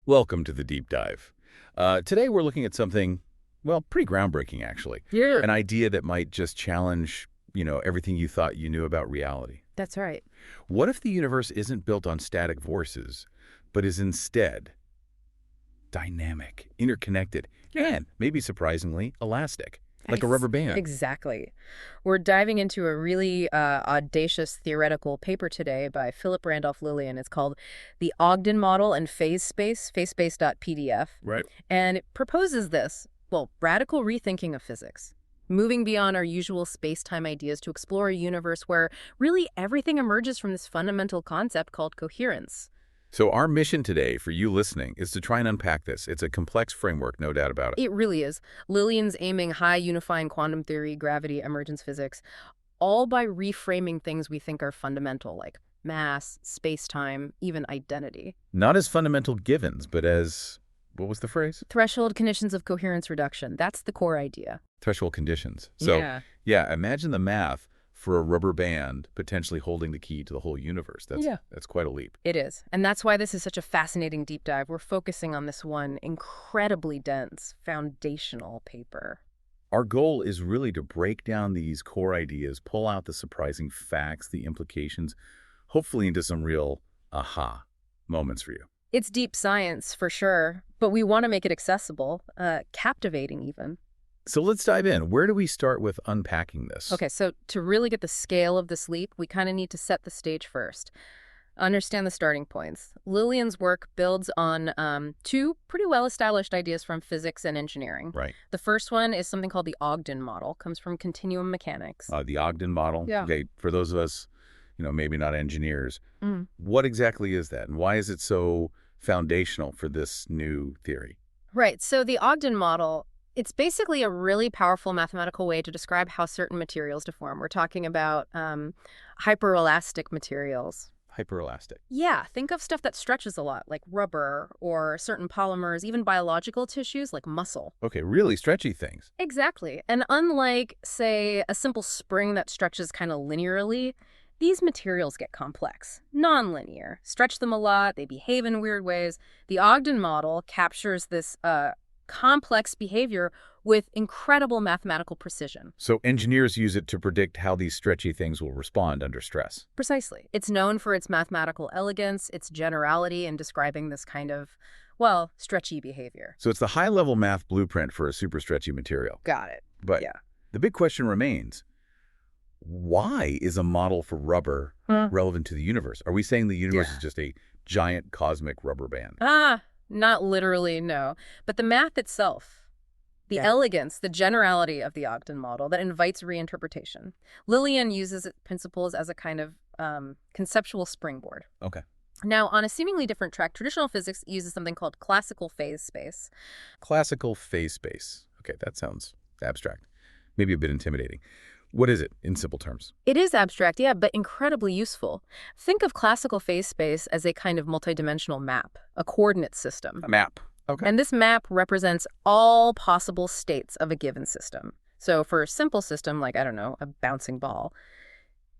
Welcome to the deep dive. Today we're looking at something, well, pretty groundbreaking actually. Yeah. An idea that might just challenge, everything you thought you knew about reality. That's right. What if the universe isn't built on static forces, but is instead dynamic, interconnected, and maybe surprisingly elastic, like a rubber band? Exactly. We're diving into a really audacious theoretical paper today by Philip Randolph Lilien. It's called The Ogden Model and Phase Space, phasespace.pdf. Right. And it proposes this, radical rethinking of physics, moving beyond our usual space-time ideas to explore a universe where really everything emerges from this fundamental concept called coherence. So our mission today for you listening is to try and unpack this. It's a complex framework, no doubt about it. It really is. Lillian's aiming high unifying quantum theory, gravity, emergence physics, all by reframing things we think are fundamental, like mass, space-time, even identity. Not as fundamental givens, but as, what was the phrase? Threshold conditions of coherence reduction. That's the core idea. Threshold conditions. So, Yeah. yeah, imagine the math for a rubber band potentially holding the key to the whole universe. That's quite a leap. It is. And that's why this is such a fascinating deep dive. We're focusing on this one incredibly dense, foundational paper. Our goal is really to break down these core ideas, pull out the surprising facts, the implications, hopefully into some real aha moments for you. It's deep science, for sure, but we want to make it accessible, captivating even. So let's dive in. Where do we start with unpacking this? Okay, so to really get the scale of this leap, we kind of need to set the stage first. Understand the starting points. Lillian's work builds on two pretty well-established ideas from physics and engineering. Right. The first one is something called the Ogden model, comes from continuum mechanics. The Ogden model. Yeah. Okay, for those of us, maybe not engineers, what exactly is that? And why is it so foundational for this new theory? Right, so the Ogden model, it's basically a really powerful mathematical way to describe how certain materials deform. We're talking about hyperelastic materials. Hyperelastic. Yeah, think of stuff that stretches a lot, like rubber or certain polymers, even biological tissues like muscle. Okay, really stretchy things. Exactly. And unlike, say, a simple spring that stretches kind of linearly, these materials get complex, nonlinear. Stretch them a lot, they behave in weird ways. The Ogden model captures this complex behavior with incredible mathematical precision. So engineers use it to predict how these stretchy things will respond under stress. Precisely. It's known for its mathematical elegance, its generality in describing this kind of, stretchy behavior. So it's the high-level math blueprint for a super stretchy material. Got it. But yeah. The big question remains, why is a model for rubber relevant to the universe? Are we saying the universe is just a giant cosmic rubber band? Not literally, no. But the math itself, the elegance, the generality of the Ogden model that invites reinterpretation. Lilien uses its principles as a kind of conceptual springboard. Okay. Now, on a seemingly different track, traditional physics uses something called classical phase space. Classical phase space. Okay, that sounds abstract. Maybe a bit intimidating. What is it, in simple terms? It is abstract, yeah, but incredibly useful. Think of classical phase space as a kind of multidimensional map, a coordinate system. A map. Okay. And this map represents all possible states of a given system. So for a simple system, like, a bouncing ball,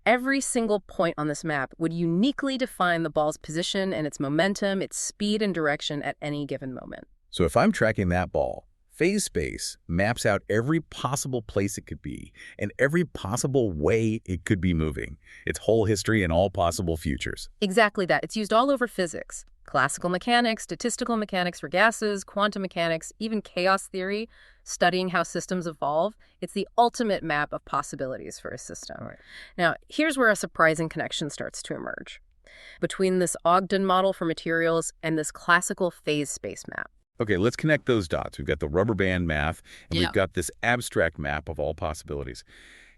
every single point on this map would uniquely define the ball's position and its momentum, its speed and direction at any given moment. So if I'm tracking that ball, phase space maps out every possible place it could be and every possible way it could be moving, its whole history and all possible futures. Exactly that. It's used all over physics. Classical mechanics, statistical mechanics for gases, quantum mechanics, even chaos theory, studying how systems evolve. It's the ultimate map of possibilities for a system. Right. Now, here's where a surprising connection starts to emerge between this Ogden model for materials and this classical phase space map. Okay, let's connect those dots. We've got the rubber band math, and we've got this abstract map of all possibilities.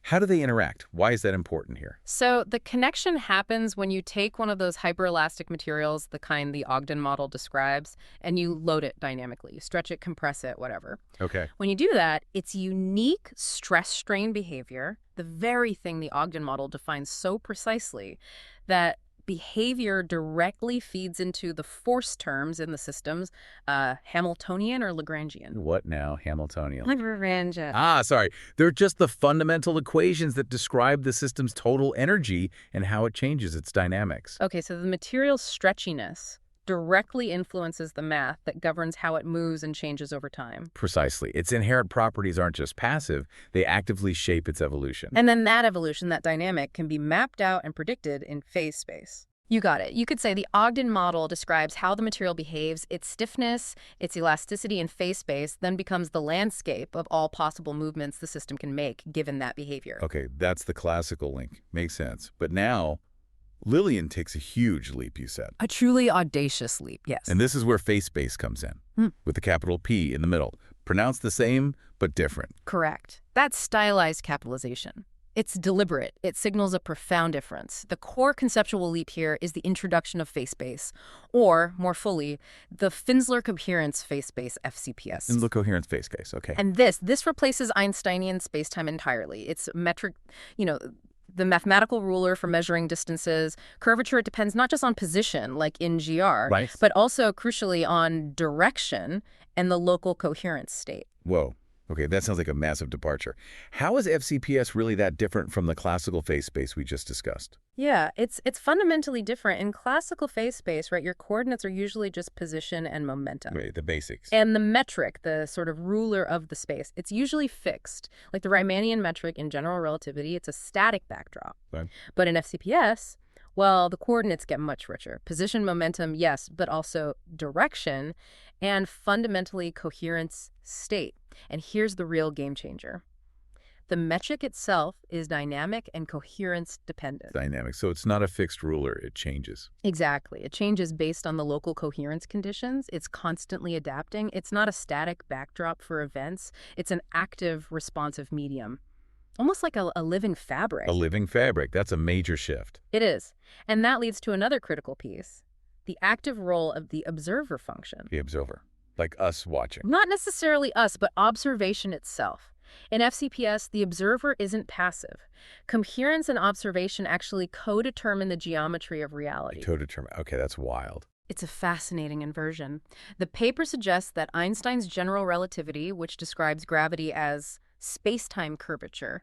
How do they interact? Why is that important here? So the connection happens when you take one of those hyperelastic materials, the kind the Ogden model describes, and you load it dynamically. You stretch it, compress it, whatever. Okay. When you do that, its unique stress-strain behavior, the very thing the Ogden model defines so precisely, that behavior directly feeds into the force terms in the systems, Hamiltonian or Lagrangian. What now, Hamiltonian? Lagrangian. Sorry. They're just the fundamental equations that describe the system's total energy and how it changes its dynamics. Okay, so the material's stretchiness directly influences the math that governs how it moves and changes over time. Precisely. Its inherent properties aren't just passive, they actively shape its evolution. And then that evolution, that dynamic, can be mapped out and predicted in phase space. You got it. You could say the Ogden model describes how the material behaves, its stiffness, its elasticity in phase space, then becomes the landscape of all possible movements the system can make given that behavior. Okay, that's the classical link. Makes sense. But now, Lilien takes a huge leap, you said. A truly audacious leap, yes. And this is where phase space comes in, with the capital P in the middle. Pronounced the same, but different. Correct. That's stylized capitalization. It's deliberate. It signals a profound difference. The core conceptual leap here is the introduction of phase space, or, more fully, the Finsler Coherence Phase Space, FCPS. Finsler Coherence Phase Space, okay. And this replaces Einsteinian spacetime entirely. It's metric, the mathematical ruler for measuring distances. Curvature depends not just on position, like in GR, Right. but also, crucially, on direction and the local coherence state. Whoa. Okay, that sounds like a massive departure. How is FCPS really that different from the classical phase space we just discussed? Yeah, it's fundamentally different. In classical phase space, right, your coordinates are usually just position and momentum. Right, the basics. And the metric, the sort of ruler of the space, it's usually fixed. Like the Riemannian metric in general relativity, it's a static backdrop. Right. But in FCPS, well, the coordinates get much richer. Position, momentum, yes, but also direction and fundamentally coherence state. And here's the real game changer. The metric itself is dynamic and coherence dependent. Dynamic. So it's not a fixed ruler. It changes. Exactly. It changes based on the local coherence conditions. It's constantly adapting. It's not a static backdrop for events. It's an active, responsive medium. Almost like a living fabric. A living fabric. That's a major shift. It is. And that leads to another critical piece, the active role of the observer function. The observer. Like us watching. Not necessarily us, but observation itself. In FCPS, the observer isn't passive. Coherence and observation actually co-determine the geometry of reality. Co-determine. Okay, that's wild. It's a fascinating inversion. The paper suggests that Einstein's general relativity, which describes gravity as space-time curvature,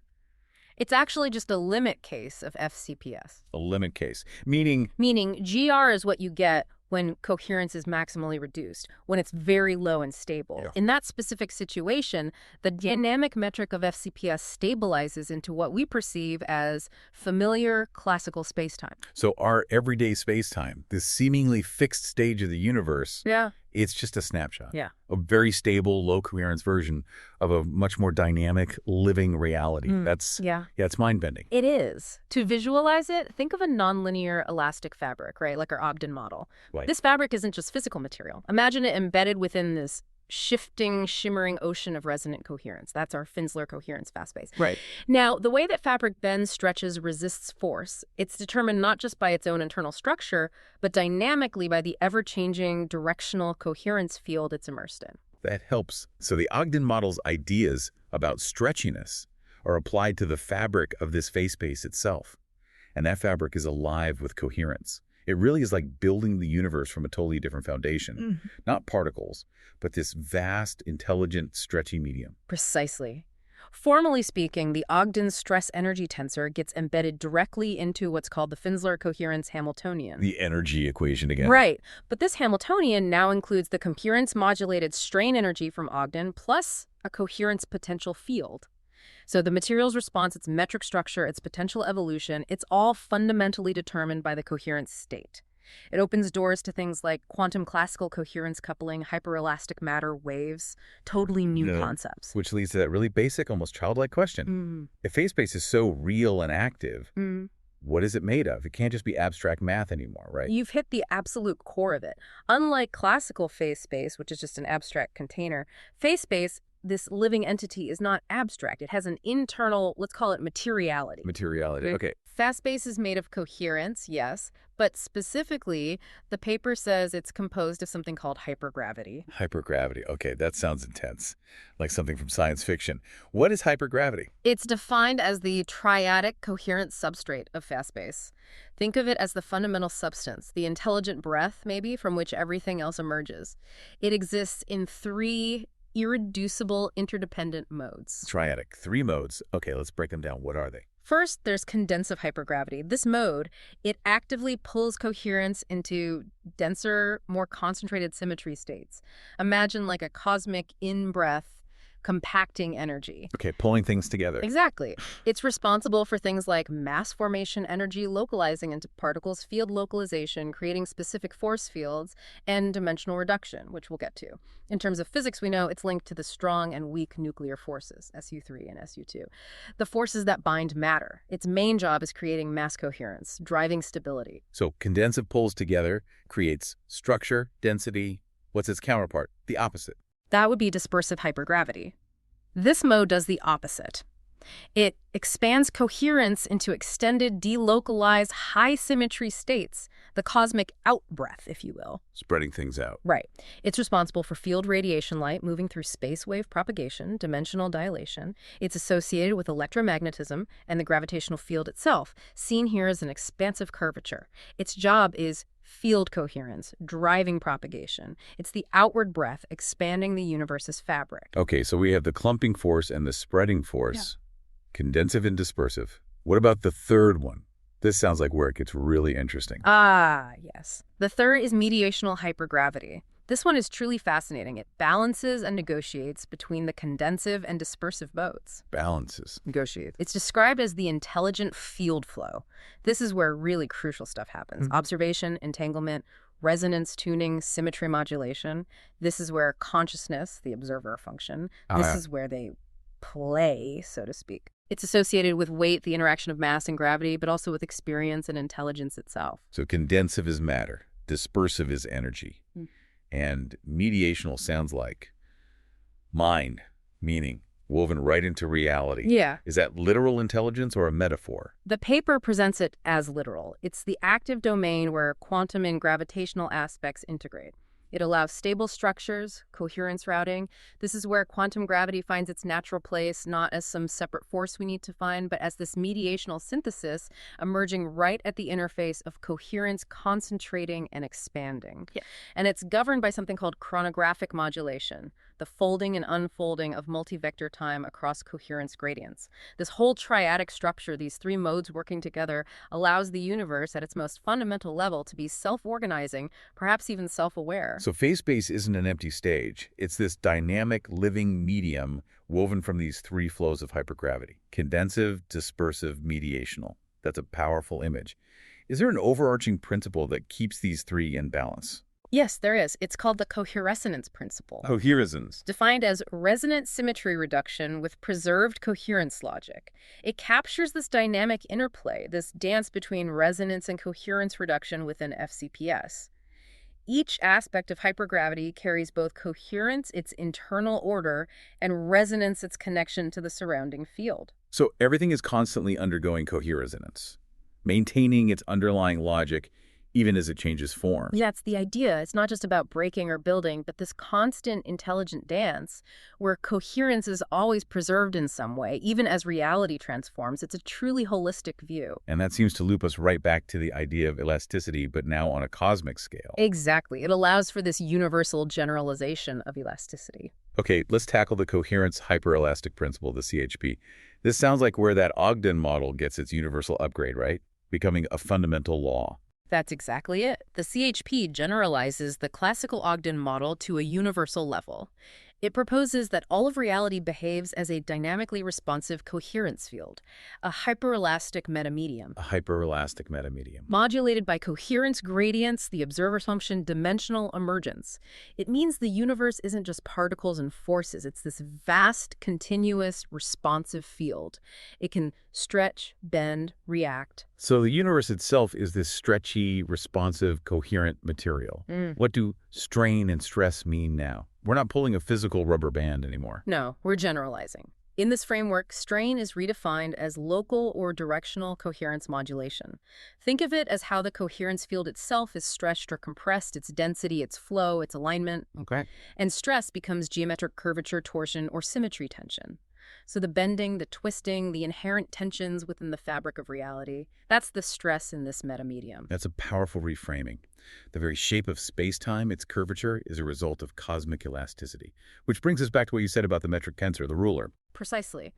it's actually just a limit case of FCPS. A limit case. Meaning GR is what you get when coherence is maximally reduced, when it's very low and stable. Yeah. In that specific situation, the dynamic metric of FCPS stabilizes into what we perceive as familiar classical spacetime. So our everyday spacetime, this seemingly fixed stage of the universe, Yeah. it's just a snapshot. Yeah. A very stable, low coherence version of a much more dynamic, living reality. It's mind-bending. It is. To visualize it, think of a nonlinear elastic fabric, right? Like our Ogden model. Right. This fabric isn't just physical material. Imagine it embedded within this shifting, shimmering ocean of resonant coherence. That's our Finsler Coherence Phase Space. Right. Now, the way that fabric bends, stretches, resists force, it's determined not just by its own internal structure, but dynamically by the ever-changing directional coherence field it's immersed in. That helps. So the Ogden model's ideas about stretchiness are applied to the fabric of this phase space itself. And that fabric is alive with coherence. It really is like building the universe from a totally different foundation. Not particles, but this vast, intelligent, stretchy medium. Precisely. Formally speaking, the Ogden stress-energy tensor gets embedded directly into what's called the Finsler Coherence Hamiltonian. The energy equation again. Right. But this Hamiltonian now includes the coherence-modulated strain energy from Ogden plus a coherence potential field. So the material's response, its metric structure, its potential evolution, it's all fundamentally determined by the coherence state. It opens doors to things like quantum classical coherence coupling, hyperelastic matter, waves, totally new concepts. Which leads to that really basic, almost childlike question. If phase space is so real and active, what is it made of? It can't just be abstract math anymore, right? You've hit the absolute core of it. Unlike classical phase space, which is just an abstract container, phase space, this living entity, is not abstract. It has an internal, let's call it materiality. Materiality, okay. Phase space is made of coherence, yes, but specifically, the paper says it's composed of something called hypergravity. Hypergravity, okay, that sounds intense, like something from science fiction. What is hypergravity? It's defined as the triadic coherent substrate of phase space. Think of it as the fundamental substance, the intelligent breath, maybe, from which everything else emerges. It exists in three irreducible interdependent modes. Triadic, 3 modes. Okay, let's break them down. What are they? First, there's condensive hypergravity. This mode, it actively pulls coherence into denser, more concentrated symmetry states. Imagine like a cosmic in-breath compacting energy. Okay, pulling things together. Exactly. It's responsible for things like mass formation energy localizing into particles, field localization, creating specific force fields, and dimensional reduction, which we'll get to. In terms of physics, we know it's linked to the strong and weak nuclear forces, SU3 and SU2, the forces that bind matter. Its main job is creating mass coherence, driving stability. So condensive pulls together, creates structure, density. What's its counterpart? The opposite. That would be dispersive hypergravity. This mode does the opposite. It expands coherence into extended, delocalized, high-symmetry states, the cosmic out-breath, if you will. Spreading things out. Right. It's responsible for field radiation light moving through space wave propagation, dimensional dilation. It's associated with electromagnetism and the gravitational field itself, seen here as an expansive curvature. Its job is field coherence, driving propagation. It's the outward breath expanding the universe's fabric. Okay, so we have the clumping force and the spreading force. Condensive and dispersive. What about the third one? This sounds like where it gets really interesting. Ah, yes. The third is mediational hypergravity. This one is truly fascinating. It balances and negotiates between the condensive and dispersive modes. Balances. Negotiates. It's described as the intelligent field flow. This is where really crucial stuff happens. Observation, entanglement, resonance tuning, symmetry modulation. This is where consciousness, the observer function, this is where they play, so to speak. It's associated with weight, the interaction of mass and gravity, but also with experience and intelligence itself. So condensive is matter, dispersive is energy. And mediational sounds like mind, meaning, woven right into reality. Yeah. Is that literal intelligence or a metaphor? The paper presents it as literal. It's the active domain where quantum and gravitational aspects integrate. It allows stable structures, coherence routing. This is where quantum gravity finds its natural place, not as some separate force we need to find, but as this mediational synthesis emerging right at the interface of coherence concentrating and expanding. Yeah. And it's governed by something called chronographic modulation, the folding and unfolding of multi-vector time across coherence gradients. This whole triadic structure, these three modes working together, allows the universe at its most fundamental level to be self-organizing, perhaps even self-aware. So phase space isn't an empty stage. It's this dynamic, living medium woven from these three flows of hypergravity: condensive, dispersive, mediational. That's a powerful image. Is there an overarching principle that keeps these three in balance? Yes, there is. It's called the coherescence principle. Coherescence. Defined as resonant symmetry reduction with preserved coherence logic. It captures this dynamic interplay, this dance between resonance and coherence reduction within FCPS. Each aspect of hypergravity carries both coherence, its internal order, and resonance, its connection to the surrounding field. So everything is constantly undergoing coherescence, maintaining its underlying logic even as it changes form. Yeah, that's the idea. It's not just about breaking or building, but this constant intelligent dance where coherence is always preserved in some way, even as reality transforms. It's a truly holistic view. And that seems to loop us right back to the idea of elasticity, but now on a cosmic scale. Exactly. It allows for this universal generalization of elasticity. Okay, let's tackle the coherence hyperelastic principle, the CHP. This sounds like where that Ogden model gets its universal upgrade, right? Becoming a fundamental law. That's exactly it. The CHP generalizes the classical Ogden model to a universal level. It proposes that all of reality behaves as a dynamically responsive coherence field, a hyperelastic metamedium. A hyperelastic metamedium. Modulated by coherence gradients, the observer assumption, dimensional emergence. It means the universe isn't just particles and forces. It's this vast, continuous, responsive field. It can stretch, bend, react. So the universe itself is this stretchy, responsive, coherent material. What do strain and stress mean now? We're not pulling a physical rubber band anymore. No, we're generalizing. In this framework, strain is redefined as local or directional coherence modulation. Think of it as how the coherence field itself is stretched or compressed, its density, its flow, its alignment. Okay. And stress becomes geometric curvature, torsion, or symmetry tension. So the bending, the twisting, the inherent tensions within the fabric of reality, that's the stress in this metamedium. That's a powerful reframing. The very shape of space-time, its curvature, is a result of cosmic elasticity. Which brings us back to what you said about the metric tensor, the ruler. Precisely.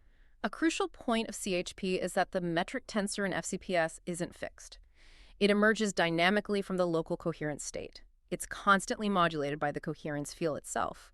A crucial point of CHP is that the metric tensor in FCPS isn't fixed. It emerges dynamically from the local coherence state. It's constantly modulated by the coherence field itself.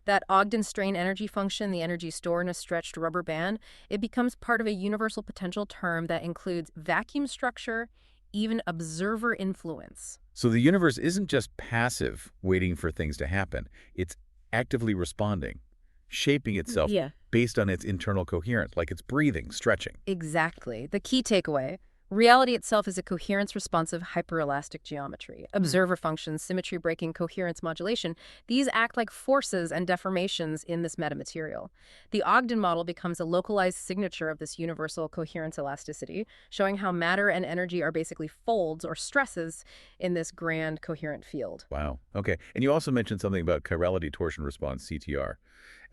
That Ogden strain energy function, the energy stored in a stretched rubber band, it becomes part of a universal potential term that includes vacuum structure, even observer influence. So the universe isn't just passive, waiting for things to happen. It's actively responding, shaping itself based on its internal coherence, like it's breathing, stretching. Exactly. The key takeaway: reality itself is a coherence-responsive hyperelastic geometry. Observer functions, symmetry-breaking coherence modulation, these act like forces and deformations in this metamaterial. The Ogden model becomes a localized signature of this universal coherence elasticity, showing how matter and energy are basically folds or stresses in this grand coherent field. Wow. Okay. And you also mentioned something about chirality torsion response, CTR,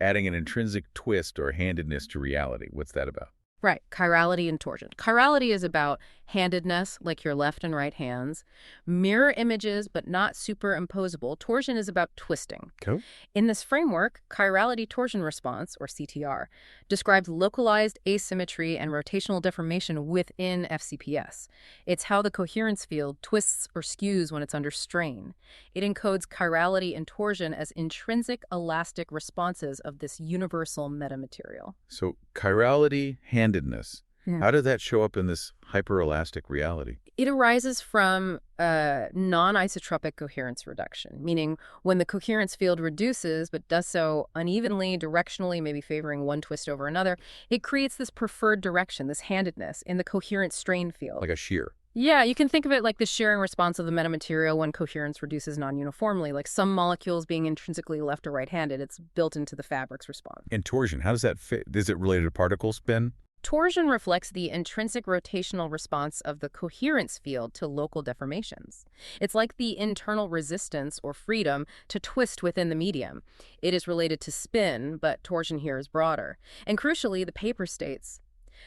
adding an intrinsic twist or handedness to reality. What's that about? Right, chirality and torsion. Chirality is about handedness, like your left and right hands, mirror images, but not superimposable. Torsion is about twisting. Cool. In this framework, chirality torsion response, or CTR, describes localized asymmetry and rotational deformation within FCPS. It's how the coherence field twists or skews when it's under strain. It encodes chirality and torsion as intrinsic elastic responses of this universal metamaterial. So chirality, handedness. Yeah. How did that show up in this hyperelastic reality? It arises from non-isotropic coherence reduction, meaning when the coherence field reduces but does so unevenly, directionally, maybe favoring one twist over another, it creates this preferred direction, this handedness in the coherent strain field. Like a shear. Yeah, you can think of it like the shearing response of the metamaterial when coherence reduces non-uniformly, like some molecules being intrinsically left or right-handed. It's built into the fabric's response. And torsion, how does that fit? Is it related to particle spin? Torsion reflects the intrinsic rotational response of the coherence field to local deformations. It's like the internal resistance or freedom to twist within the medium. It is related to spin, but torsion here is broader. And crucially, the paper states,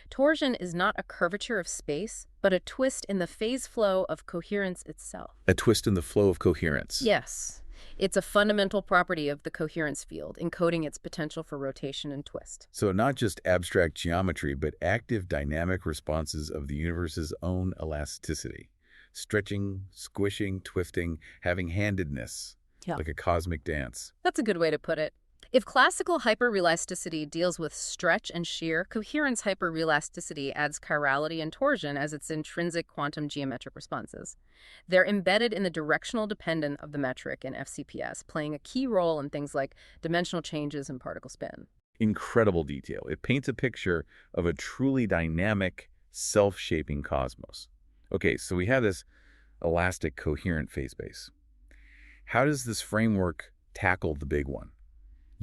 torsion is not a curvature of space, but a twist in the phase flow of coherence itself. A twist in the flow of coherence. Yes. It's a fundamental property of the coherence field, encoding its potential for rotation and twist. So not just abstract geometry, but active dynamic responses of the universe's own elasticity. Stretching, squishing, twisting, having handedness, like a cosmic dance. That's a good way to put it. If classical hyperelasticity deals with stretch and shear, coherence hyperelasticity adds chirality and torsion as its intrinsic quantum geometric responses. They're embedded in the directional dependent of the metric in FCPS, playing a key role in things like dimensional changes and particle spin. Incredible detail. It paints a picture of a truly dynamic, self-shaping cosmos. Okay, so we have this elastic coherent phase space. How does this framework tackle the big one?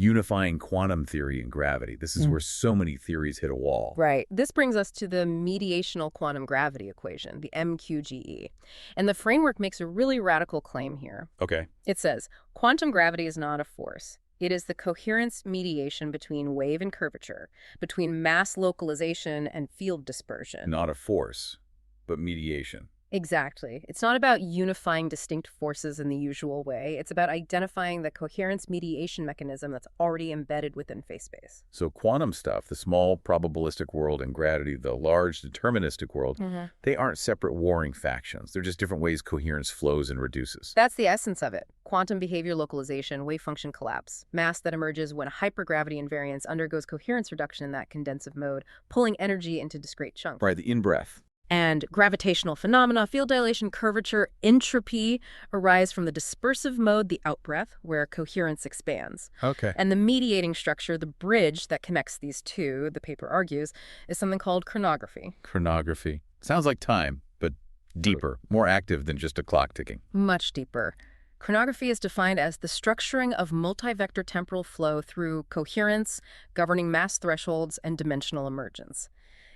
Unifying quantum theory and gravity. This is where so many theories hit a wall. Right. This brings us to the mediational quantum gravity equation, the MQGE. And the framework makes a really radical claim here. Okay. It says, quantum gravity is not a force. It is the coherence mediation between wave and curvature, between mass localization and field dispersion. Not a force, but mediation. Exactly. It's not about unifying distinct forces in the usual way. It's about identifying the coherence mediation mechanism that's already embedded within phase space. So quantum stuff, the small probabilistic world, and gravity, the large deterministic world, they aren't separate warring factions. They're just different ways coherence flows and reduces. That's the essence of it. Quantum behavior localization, wave function collapse, mass that emerges when hypergravity invariance undergoes coherence reduction in that condensive mode, pulling energy into discrete chunks. Right, the in-breath. And gravitational phenomena, field dilation, curvature, entropy arise from the dispersive mode, the outbreath, where coherence expands. Okay. And the mediating structure, the bridge that connects these two, the paper argues, is something called chronography. Chronography. Sounds like time, but deeper, more active than just a clock ticking. Much deeper. Chronography is defined as the structuring of multi-vector temporal flow through coherence, governing mass thresholds, and dimensional emergence.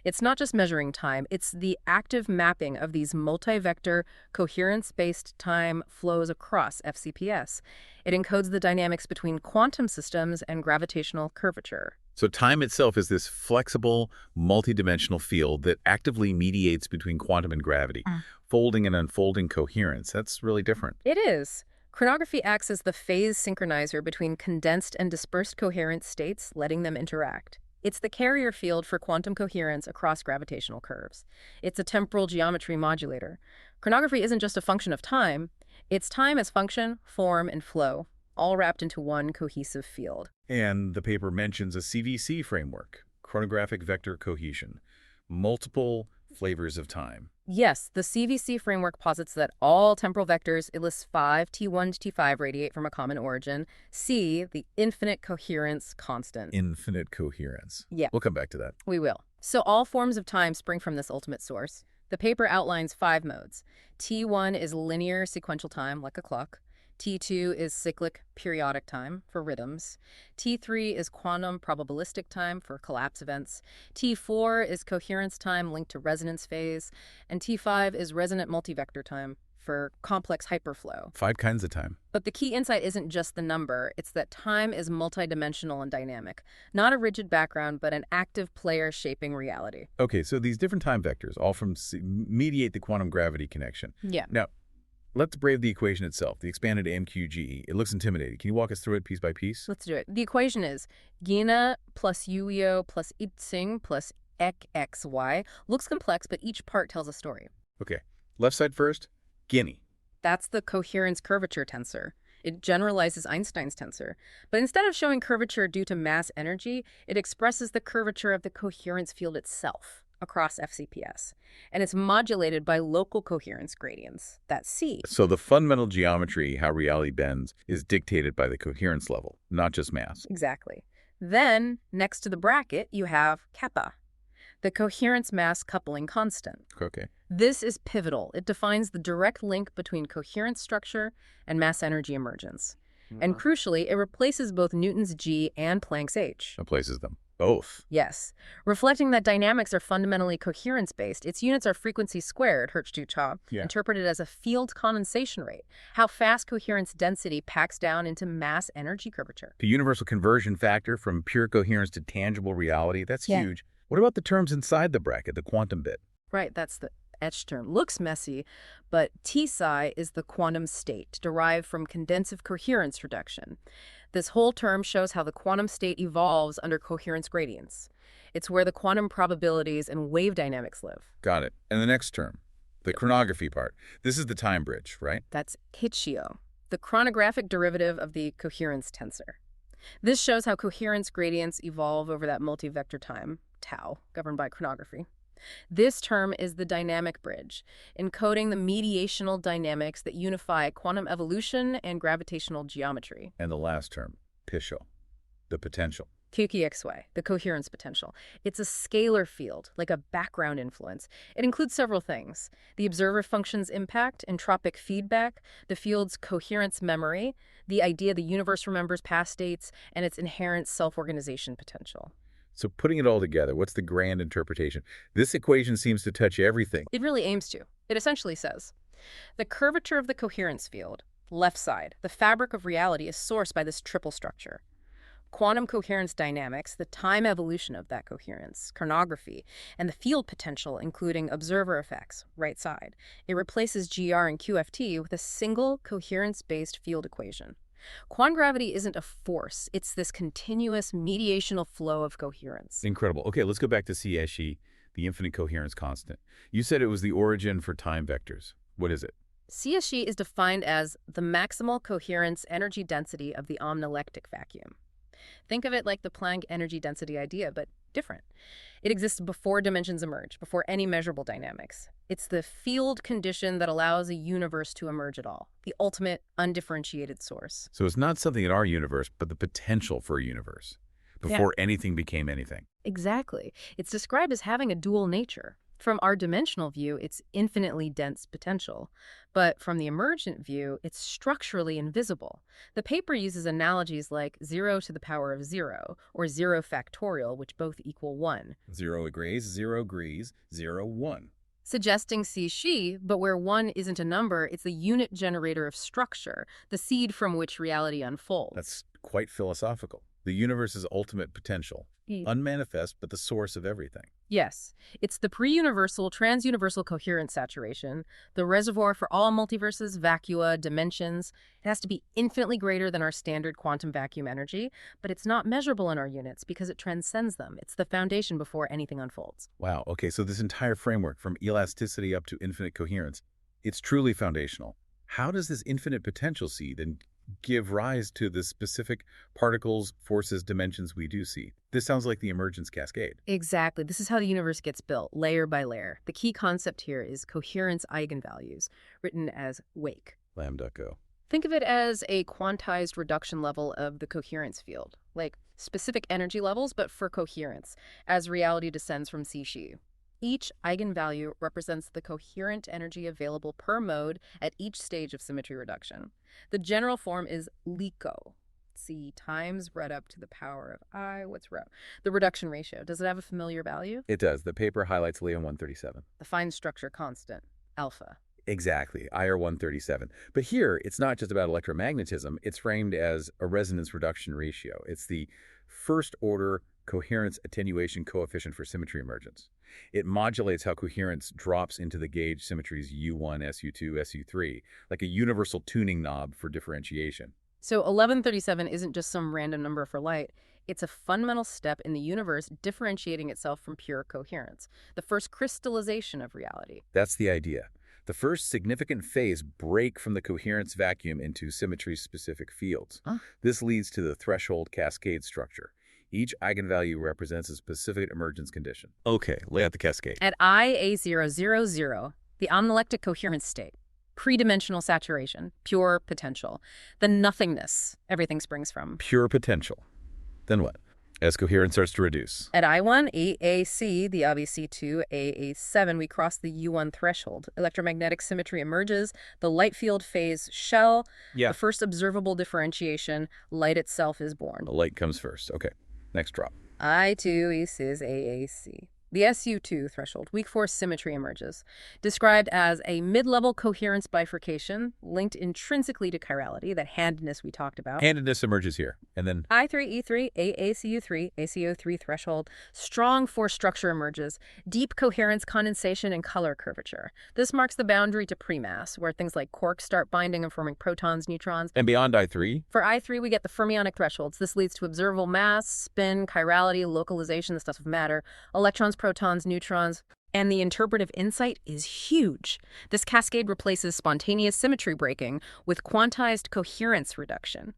It's not just measuring time, it's the active mapping of these multi-vector, coherence-based time flows across FCPS. It encodes the dynamics between quantum systems and gravitational curvature. So time itself is this flexible, multidimensional field that actively mediates between quantum and gravity, folding and unfolding coherence. That's really different. It is. Chronography acts as the phase synchronizer between condensed and dispersed coherent states, letting them interact. It's the carrier field for quantum coherence across gravitational curves. It's a temporal geometry modulator. Chronography isn't just a function of time, it's time as function, form, and flow, all wrapped into one cohesive field. And the paper mentions a CVC framework, chronographic vector cohesion, multiple flavors of time. Yes, the CVC framework posits that all temporal vectors, it lists 5, T1 to T5, radiate from a common origin. C, the infinite coherence constant. Infinite coherence. Yeah. We'll come back to that. We will. So all forms of time spring from this ultimate source. The paper outlines 5 modes. T1 is linear sequential time, like a clock. T2 is cyclic periodic time for rhythms. T3 is quantum probabilistic time for collapse events. T4 is coherence time linked to resonance phase. And T5 is resonant multivector time for complex hyperflow. 5 kinds of time. But the key insight isn't just the number, it's that time is multidimensional and dynamic. Not a rigid background, but an active player shaping reality. Okay, so these different time vectors all mediate the quantum gravity connection. Yeah. Now, let's brave the equation itself, the expanded MQGE. It looks intimidating. Can you walk us through it piece by piece? Let's do it. The equation is Gina plus Uyo plus Itzing plus XY. Looks complex, but each part tells a story. Okay, left side first, Guinea. That's the coherence curvature tensor. It generalizes Einstein's tensor. But instead of showing curvature due to mass energy, it expresses the curvature of the coherence field itself across FCPS. And it's modulated by local coherence gradients, that's C. So the fundamental geometry, how reality bends, is dictated by the coherence level, not just mass. Exactly. Then, next to the bracket, you have kappa, the coherence mass coupling constant. Okay. This is pivotal. It defines the direct link between coherence structure and mass energy emergence. And crucially, it replaces both Newton's G and Planck's H. Replaces them. Both. Yes. Reflecting that dynamics are fundamentally coherence-based, its units are frequency squared, Hertz-Duchamp, interpreted as a field condensation rate, how fast coherence density packs down into mass energy curvature. The universal conversion factor from pure coherence to tangible reality, that's huge. What about the terms inside the bracket, the quantum bit? Right, that's the etched term. Looks messy, but T-psi is the quantum state, derived from condensive coherence reduction. This whole term shows how the quantum state evolves under coherence gradients. It's where the quantum probabilities and wave dynamics live. Got it. And the next term, the chronography part. This is the time bridge, right? That's Hitchio, the chronographic derivative of the coherence tensor. This shows how coherence gradients evolve over that multivector time, tau, governed by chronography. This term is the dynamic bridge, encoding the mediational dynamics that unify quantum evolution and gravitational geometry. And the last term, Pisho, the potential. QQXY, the coherence potential. It's a scalar field, like a background influence. It includes several things: the observer function's impact, entropic feedback, the field's coherence memory, the idea the universe remembers past states, and its inherent self-organization potential. So putting it all together, what's the grand interpretation? This equation seems to touch everything. It really aims to. It essentially says, the curvature of the coherence field, left side, the fabric of reality, is sourced by this triple structure. Quantum coherence dynamics, the time evolution of that coherence, chronography, and the field potential, including observer effects, right side. It replaces GR and QFT with a single coherence-based field equation. Quantum gravity isn't a force. It's this continuous mediational flow of coherence. Incredible. Okay, let's go back to CSE, the infinite coherence constant. You said it was the origin for time vectors. What is it? CSE is defined as the maximal coherence energy density of the omnilectic vacuum. Think of it like the Planck energy density idea, but different. It exists before dimensions emerge, before any measurable dynamics. It's the field condition that allows a universe to emerge at all, the ultimate undifferentiated source. So it's not something in our universe, but the potential for a universe, before anything became anything. Exactly. It's described as having a dual nature. From our dimensional view, it's infinitely dense potential. But from the emergent view, it's structurally invisible. The paper uses analogies like 0 to the power of 0, or 0 factorial, which both equal 1. 0 agrees, 0 agrees, 0, 1. Suggesting C-she, but where 1 isn't a number, it's the unit generator of structure, the seed from which reality unfolds. That's quite philosophical. The universe's ultimate potential. Ye- Unmanifest, but the source of everything. Yes, it's the pre-universal, trans-universal coherence saturation, the reservoir for all multiverses, vacua, dimensions. It has to be infinitely greater than our standard quantum vacuum energy, but it's not measurable in our units because it transcends them. It's the foundation before anything unfolds. Wow, okay, so this entire framework, from elasticity up to infinite coherence, it's truly foundational. How does this infinite potential see then give rise to the specific particles, forces, dimensions we do see? This sounds like the emergence cascade. Exactly. This is how the universe gets built, layer by layer. The key concept here is coherence eigenvalues, written as wake. Lambda co. Think of it as a quantized reduction level of the coherence field, like specific energy levels, but for coherence, as reality descends from Cixi. Each eigenvalue represents the coherent energy available per mode at each stage of symmetry reduction. The general form is LICO. C times read up to the power of I. What's rho? The reduction ratio. Does it have a familiar value? It does. The paper highlights Leo 137. The fine structure constant, alpha. Exactly, IR 137. But here, it's not just about electromagnetism. It's framed as a resonance reduction ratio. It's the first-order coherence attenuation coefficient for symmetry emergence. It modulates how coherence drops into the gauge symmetries U1, SU2, SU3, like a universal tuning knob for differentiation. So 1137 isn't just some random number for light. It's a fundamental step in the universe differentiating itself from pure coherence, the first crystallization of reality. That's the idea. The first significant phase break from the coherence vacuum into symmetry-specific fields. Huh? This leads to the threshold cascade structure. Each eigenvalue represents a specific emergence condition. Okay, lay out the cascade. At IA000, the omnilectic coherence state, pre-dimensional saturation, pure potential, the nothingness everything springs from. Pure potential. Then what? As coherence starts to reduce. At I1, AAC, the ABC2, AA7, we cross the U1 threshold. Electromagnetic symmetry emerges, the light field phase shell, the first observable differentiation, light itself is born. The light comes first. Okay, next drop. I2 is AAC. The SU2 threshold, weak force symmetry emerges, described as a mid-level coherence bifurcation linked intrinsically to chirality, that handedness we talked about. Handedness emerges here, and then I3E3, AACU3, ACO3 threshold, strong force structure emerges, deep coherence, condensation, and color curvature. This marks the boundary to premass, where things like quarks start binding and forming protons, neutrons. and beyond I3. For I3, we get the fermionic thresholds. This leads to observable mass, spin, chirality, localization, the stuff of matter, electrons, protons, neutrons, and the interpretive insight is huge. This cascade replaces spontaneous symmetry breaking with quantized coherence reduction.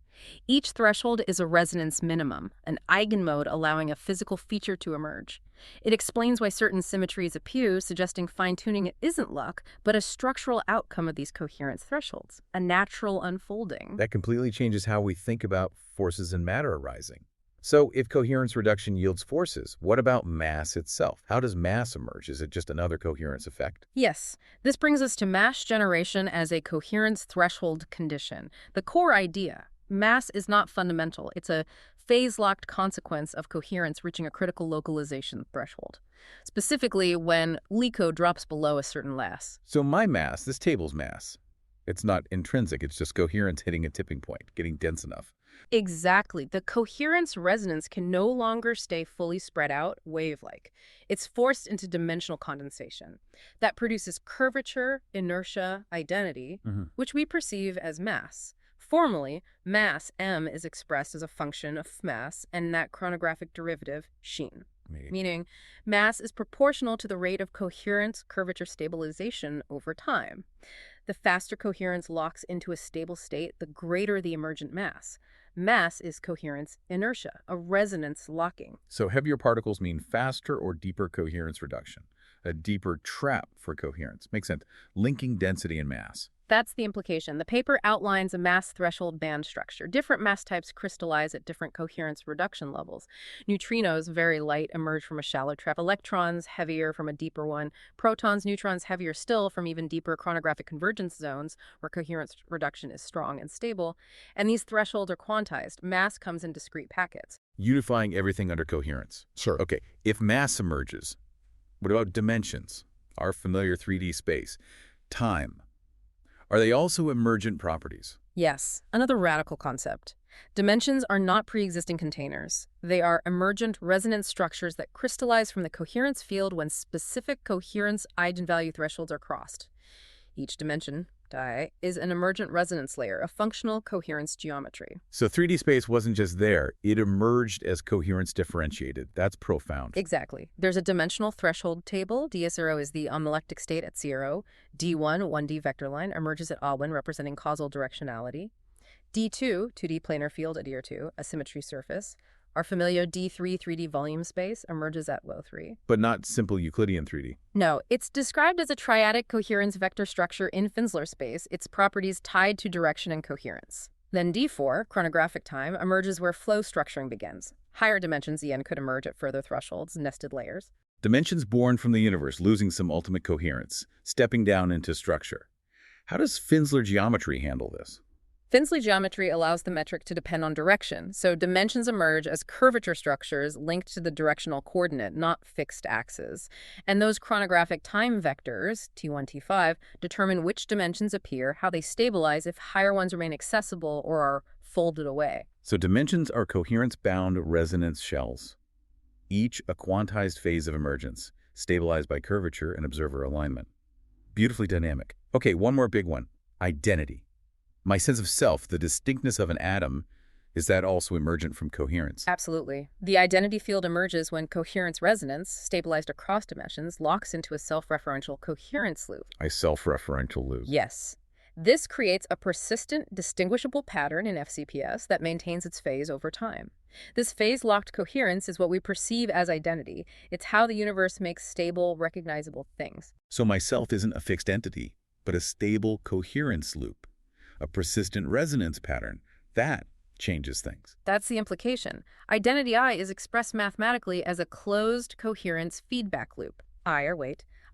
Each threshold is a resonance minimum, an eigenmode allowing a physical feature to emerge. It explains why certain symmetries appear, suggesting fine-tuning isn't luck, but a structural outcome of these coherence thresholds, a natural unfolding. That completely changes how we think about forces and matter arising. So if coherence reduction yields forces, what about mass itself? How does mass emerge? Is it just another coherence effect? Yes, this brings us to mass generation as a coherence threshold condition. The core idea, mass is not fundamental. It's a phase-locked consequence of coherence reaching a critical localization threshold, specifically when LICO drops below a certain mass. So my mass, this table's mass, it's not intrinsic, it's just coherence hitting a tipping point, getting dense enough. Exactly. The coherence resonance can no longer stay fully spread out, wave-like. It's forced into dimensional condensation. That produces curvature, inertia, identity, which we perceive as mass. Formally, mass, m, is expressed as a function of mass and that chronographic derivative, sheen. Meaning, mass is proportional to the rate of coherence curvature stabilization over time. The faster coherence locks into a stable state, the greater the emergent mass. Mass is coherence inertia, a resonance locking. So heavier particles mean faster or deeper coherence reduction, a deeper trap for coherence. Makes sense. Linking density and mass. That's the implication. The paper outlines a mass threshold band structure. Different mass types crystallize at different coherence reduction levels. Neutrinos, very light, emerge from a shallow trap. Electrons, heavier from a deeper one. Protons, neutrons, heavier still from even deeper chronographic convergence zones where coherence reduction is strong and stable. And these thresholds are quantized. Mass comes in discrete packets. Unifying everything under coherence. Sure. Okay, if mass emerges, what about dimensions? Our familiar 3D space. Time. Are they also emergent properties? Yes, another radical concept. Dimensions are not pre-existing containers. They are emergent resonance structures that crystallize from the coherence field when specific coherence eigenvalue thresholds are crossed. Each dimension, is an emergent resonance layer, a functional coherence geometry. So 3D space wasn't just there, it emerged as coherence differentiated. That's profound. Exactly. There's a dimensional threshold table. DS0 is the homolectic state at 0. D1, 1D vector line, emerges at Ogden, representing causal directionality. D2, 2D planar field at ER2, a symmetry surface. Our familiar D3, 3D volume space, emerges at WO3. But not simple Euclidean 3D. No, it's described as a triadic coherence vector structure in Finsler space, its properties tied to direction and coherence. Then D4, chronographic time, emerges where flow structuring begins. Higher dimensions, EN, could emerge at further thresholds, nested layers. Dimensions born from the universe, losing some ultimate coherence, stepping down into structure. How does Finsler geometry handle this? Finsler geometry allows the metric to depend on direction, so dimensions emerge as curvature structures linked to the directional coordinate, not fixed axes. And those chronographic time vectors, T1, T5, determine which dimensions appear, how they stabilize if higher ones remain accessible or are folded away. So dimensions are coherence-bound resonance shells, each a quantized phase of emergence, stabilized by curvature and observer alignment. Beautifully dynamic. Okay, one more big one. Identity. My sense of self, the distinctness of an atom, is that also emergent from coherence? Absolutely. The identity field emerges when coherence resonance, stabilized across dimensions, locks into a self-referential coherence loop. A self-referential loop. Yes. This creates a persistent, distinguishable pattern in FCPS that maintains its phase over time. This phase-locked coherence is what we perceive as identity. It's how the universe makes stable, recognizable things. So my self isn't a fixed entity, but a stable coherence loop. A persistent resonance pattern. That changes things. That's the implication. Identity I is expressed mathematically as a closed coherence feedback loop.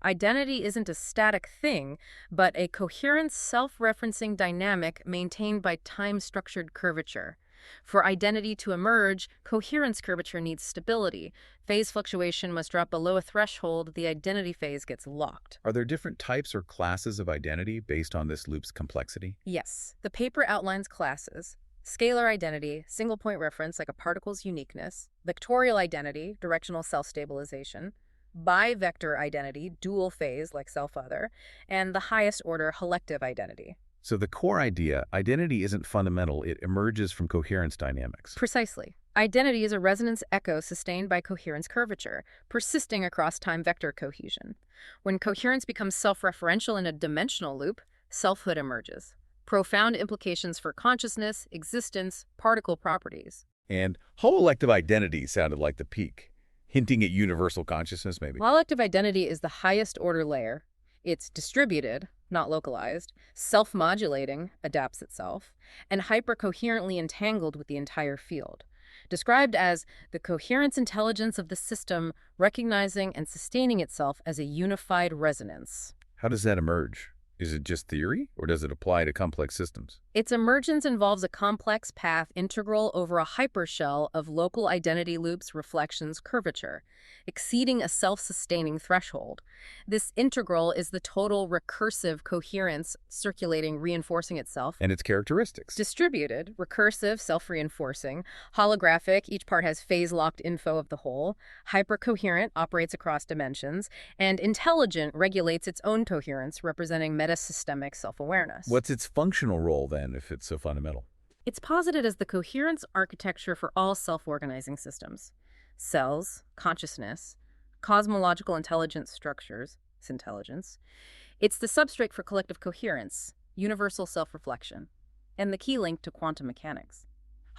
Identity isn't a static thing, but a coherent self-referencing dynamic maintained by time-structured curvature. For identity to emerge, coherence curvature needs stability. Phase fluctuation must drop below a threshold. The identity phase gets locked. Are there different types or classes of identity based on this loop's complexity? Yes. The paper outlines classes. Scalar identity, single-point reference like a particle's uniqueness. Vectorial identity, directional self-stabilization. Bivector identity, dual phase like self-other. And the highest order, halective identity. So the core idea, identity isn't fundamental, it emerges from coherence dynamics. Precisely. Identity is a resonance echo sustained by coherence curvature, persisting across time vector cohesion. When coherence becomes self-referential in a dimensional loop, selfhood emerges. Profound implications for consciousness, existence, particle properties. And holective identity sounded like the peak, hinting at universal consciousness maybe. Holective identity is the highest order layer. It's distributed, not localized, self-modulating, adapts itself, and hypercoherently entangled with the entire field. Described as the coherence intelligence of the system recognizing and sustaining itself as a unified resonance. How does that emerge? Is it just theory, or does it apply to complex systems? Its emergence involves a complex path integral over a hypershell of local identity loops, reflections, curvature, exceeding a self-sustaining threshold. This integral is the total recursive coherence circulating, reinforcing itself. And its characteristics? Distributed, recursive, self-reinforcing, holographic, each part has phase-locked info of the whole, hypercoherent, operates across dimensions, and intelligent, regulates its own coherence, representing metasystemic self-awareness. What's its functional role, then, if it's so fundamental? It's posited as the coherence architecture for all self-organizing systems. Cells, consciousness, cosmological intelligence structures, intelligence. It's the substrate for collective coherence, universal self-reflection, and the key link to quantum mechanics.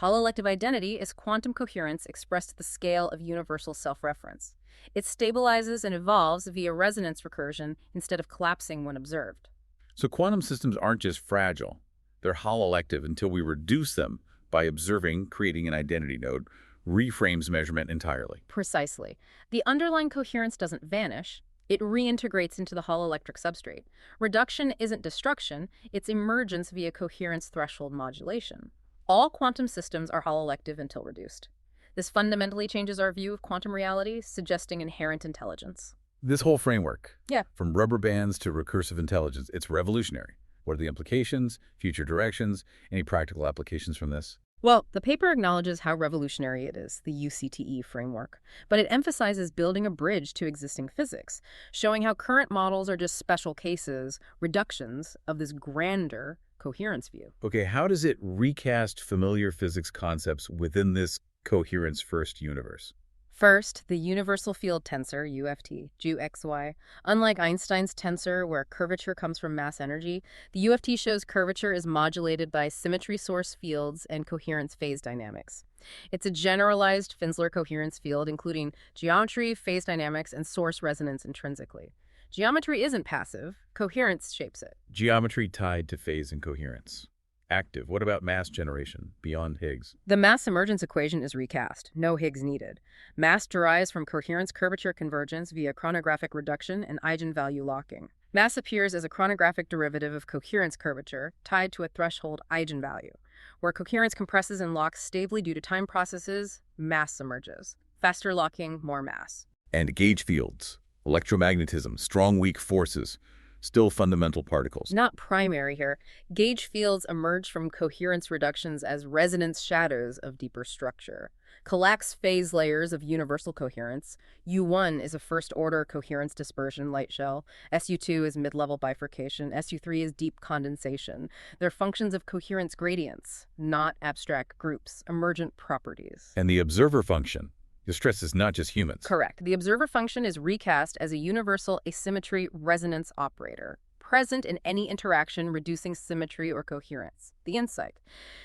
Hololective identity is quantum coherence expressed at the scale of universal self-reference. It stabilizes and evolves via resonance recursion instead of collapsing when observed. So quantum systems aren't just fragile. They're hololective until we reduce them by observing, creating an identity node, reframes measurement entirely. Precisely. The underlying coherence doesn't vanish. It reintegrates into the holoelectric substrate. Reduction isn't destruction, it's emergence via coherence threshold modulation. All quantum systems are hololective until reduced. This fundamentally changes our view of quantum reality, suggesting inherent intelligence. This whole framework, Yeah. from rubber bands to recursive intelligence, it's revolutionary. What are the implications, future directions, any practical applications from this? Well, the paper acknowledges how revolutionary it is, the UCTE framework, but it emphasizes building a bridge to existing physics, showing how current models are just special cases, reductions of this grander coherence view. Okay, how does it recast familiar physics concepts within this coherence-first universe? First, the universal field tensor, UFT, GXY. Unlike Einstein's tensor, where curvature comes from mass energy, the UFT shows curvature is modulated by symmetry source fields and coherence phase dynamics. It's a generalized Finsler coherence field, including geometry, phase dynamics, and source resonance intrinsically. Geometry isn't passive. Coherence shapes it. Geometry tied to phase and coherence. Active. What about mass generation beyond Higgs? The mass emergence equation is recast. No Higgs needed. Mass derives from coherence curvature convergence via chronographic reduction and eigenvalue locking. Mass appears as a chronographic derivative of coherence curvature tied to a threshold eigenvalue. Where coherence compresses and locks stably due to time processes, mass emerges. Faster locking, more mass. And gauge fields. Electromagnetism, strong weak forces. Still fundamental particles. Not primary here. Gauge fields emerge from coherence reductions as resonance shadows of deeper structure. Collapse phase layers of universal coherence. U1 is a first-order coherence dispersion light shell. SU2 is mid-level bifurcation. SU3 is deep condensation. They're functions of coherence gradients, not abstract groups, emergent properties. And the observer function. The stress is not just humans. Correct. The observer function is recast as a universal asymmetry resonance operator, present in any interaction reducing symmetry or coherence. The insight.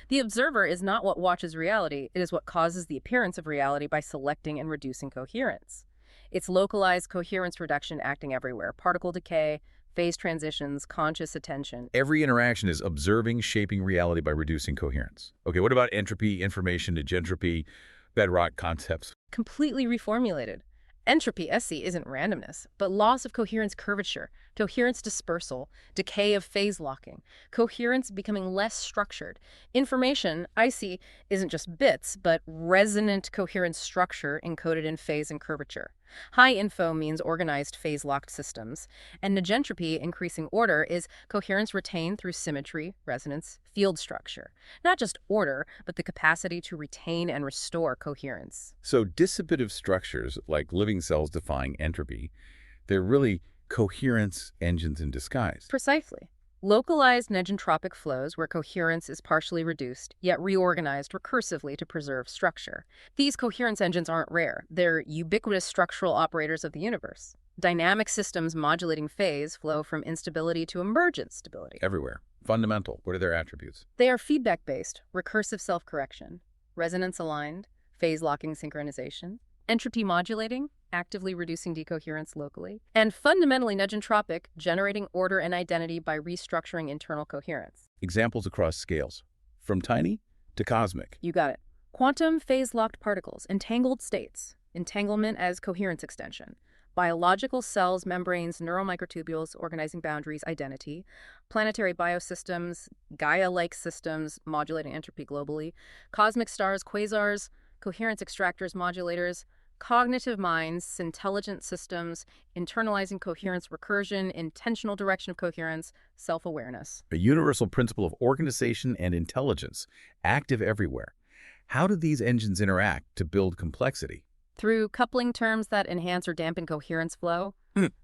The observer is not what watches reality, it is what causes the appearance of reality by selecting and reducing coherence. It's localized coherence reduction acting everywhere. Particle decay, phase transitions, conscious attention. Every interaction is observing, shaping reality by reducing coherence. Okay, what about entropy, information, negentropy, bedrock concepts? Completely reformulated. Entropy, SC, isn't randomness, but loss of coherence curvature, coherence dispersal, decay of phase locking, coherence becoming less structured. Information, IC, isn't just bits, but resonant coherence structure encoded in phase and curvature. High info means organized phase-locked systems, and negentropy, increasing order, is coherence retained through symmetry, resonance, field structure. Not just order, but the capacity to retain and restore coherence. So dissipative structures, like living cells defying entropy, they're really coherence engines in disguise. Precisely. Localized negentropic flows where coherence is partially reduced, yet reorganized recursively to preserve structure. These coherence engines aren't rare. They're ubiquitous structural operators of the universe. Dynamic systems modulating phase flow from instability to emergent stability. Everywhere. Fundamental. What are their attributes? They are feedback-based, recursive self-correction, resonance-aligned, phase-locking synchronization, entropy modulating, actively reducing decoherence locally, and fundamentally negentropic, generating order and identity by restructuring internal coherence. Examples across scales, from tiny to cosmic. You got it. Quantum phase-locked particles, entangled states, entanglement as coherence extension, biological cells, membranes, neural microtubules, organizing boundaries, identity, planetary biosystems, Gaia-like systems, modulating entropy globally, cosmic stars, quasars, coherence extractors, modulators, cognitive minds, intelligent systems, internalizing coherence recursion, intentional direction of coherence, self-awareness. A universal principle of organization and intelligence, active everywhere. How do these engines interact to build complexity? Through coupling terms that enhance or dampen coherence flow,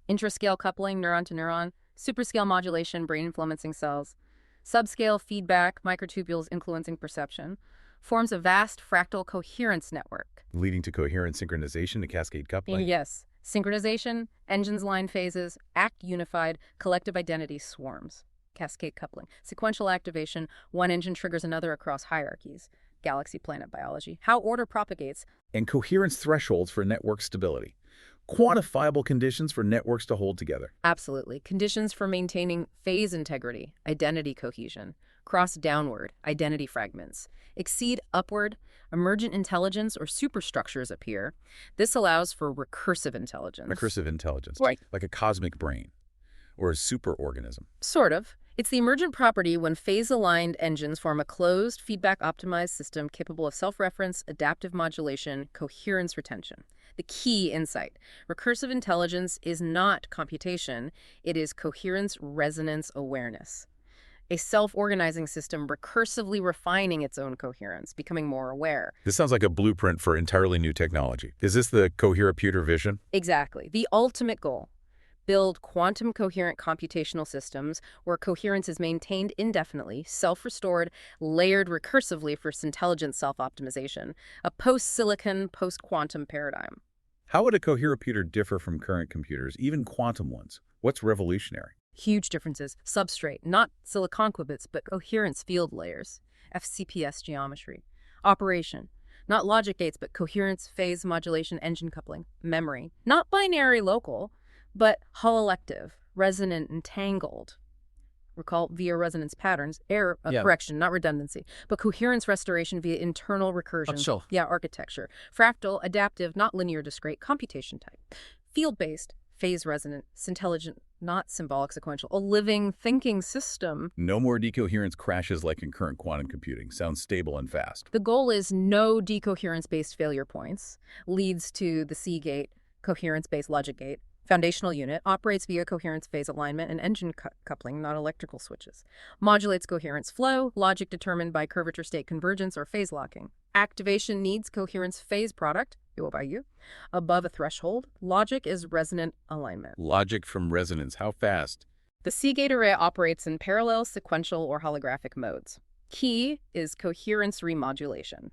intrascale coupling, neuron to neuron, superscale modulation, brain influencing cells, subscale feedback, microtubules influencing perception, forms a vast fractal coherence network. Leading to coherent synchronization and cascade coupling? Yes. Synchronization, engines line phases, act unified, collective identity swarms. Cascade coupling. Sequential activation, one engine triggers another across hierarchies. Galaxy planet biology. How order propagates. And coherence thresholds for network stability. Quantifiable conditions for networks to hold together. Absolutely. Conditions for maintaining phase integrity, identity cohesion. Cross downward, identity fragments. Exceed upward, emergent intelligence or superstructures appear. This allows for recursive intelligence. Recursive intelligence. Right. Like a cosmic brain or a superorganism. Sort of. It's the emergent property when phase-aligned engines form a closed, feedback-optimized system capable of self-reference, adaptive modulation, coherence retention. The key insight. Recursive intelligence is not computation. It is coherence resonance awareness. a self-organizing system recursively refining its own coherence, becoming more aware. This sounds like a blueprint for entirely new technology. Is this the coheroputer vision? Exactly. The ultimate goal. Build quantum coherent computational systems where coherence is maintained indefinitely, self-restored, layered recursively for intelligent self-optimization. A post-silicon, post-quantum paradigm. How would a coheroputer differ from current computers, even quantum ones? What's revolutionary? Huge differences. Substrate, not silicon qubits, but coherence field layers. FCPS geometry. Operation, not logic gates, but coherence phase modulation engine coupling. Memory, not binary local, but hololective, resonant, entangled. Recall via resonance patterns, correction, not redundancy, but coherence restoration via internal recursion. Architecture. Fractal, adaptive, not linear discrete, computation type. Field-based, phase resonant, intelligent, not symbolic sequential, a living, thinking system. No more decoherence crashes like in current quantum computing. Sounds stable and fast. The goal is no decoherence-based failure points, leads to the C gate, coherence-based logic gate. Foundational unit operates via coherence phase alignment and engine coupling, not electrical switches. Modulates coherence flow, logic determined by curvature state convergence or phase locking. Activation needs coherence phase product, above a threshold. Logic is resonant alignment. Logic from resonance. How fast? The C-gate array operates in parallel, sequential, or holographic modes. Key is coherence remodulation.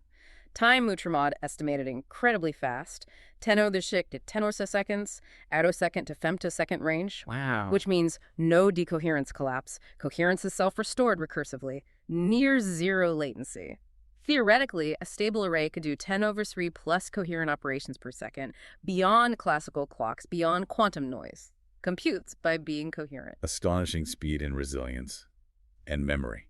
Time Mutramod estimated incredibly fast, 10^6 to 10^seconds, attosecond to femtosecond range. Wow. Which means no decoherence collapse. Coherence is self-restored recursively, near zero latency. Theoretically, a stable array could do 10^3 plus coherent operations per second, beyond classical clocks, beyond quantum noise. Computes by being coherent. Astonishing speed and resilience. And memory.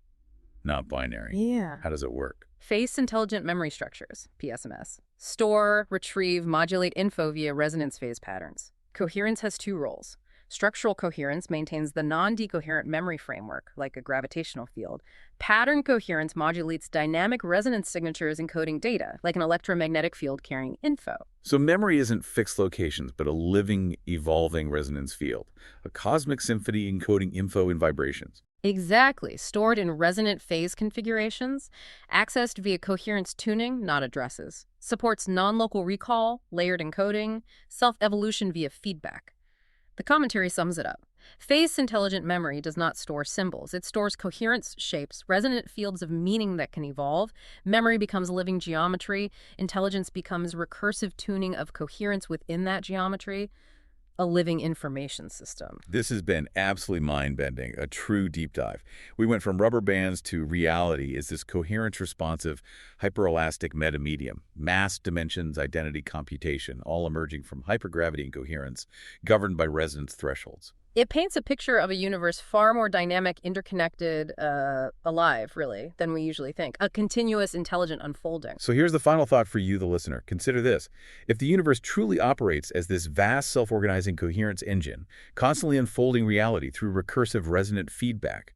Not binary. Yeah. How does it work? Face intelligent memory structures, PSMS. Store, retrieve, modulate info via resonance phase patterns. Coherence has two roles. Structural coherence maintains the non-decoherent memory framework, like a gravitational field. Pattern coherence modulates dynamic resonance signatures encoding data, like an electromagnetic field carrying info. So memory isn't fixed locations, but a living, evolving resonance field. A cosmic symphony encoding info and vibrations. Exactly. Stored in resonant phase configurations, accessed via coherence tuning, not addresses. Supports non-local recall, layered encoding, self-evolution via feedback. The commentary sums it up. Phase-intelligent memory does not store symbols. It stores coherence shapes, resonant fields of meaning that can evolve. Memory becomes living geometry. Intelligence becomes recursive tuning of coherence within that geometry. A living information system. This has been absolutely mind-bending, a true deep dive. We went from rubber bands to reality is this coherence-responsive, hyperelastic metamedium, mass, dimensions, identity, computation, all emerging from hypergravity and coherence, governed by resonance thresholds. It paints a picture of a universe far more dynamic, interconnected, alive, really, than we usually think. A continuous, intelligent unfolding. So here's the final thought for you, the listener. Consider this. If the universe truly operates as this vast self-organizing coherence engine, constantly unfolding reality through recursive resonant feedback,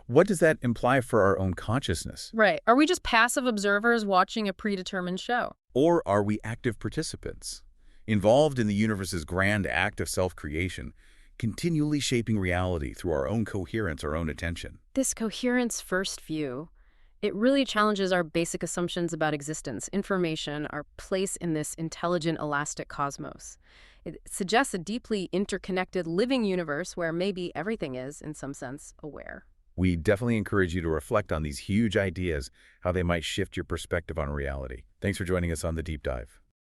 what does that imply for our own consciousness? Right. Are we just passive observers watching a predetermined show? Or are we active participants, involved in the universe's grand act of self-creation, continually shaping reality through our own coherence, our own attention? This coherence first view, it really challenges our basic assumptions about existence, information, our place in this intelligent, elastic cosmos. It suggests a deeply interconnected living universe where maybe everything is, in some sense, aware. We definitely encourage you to reflect on these huge ideas, how they might shift your perspective on reality. Thanks for joining us on The Deep Dive.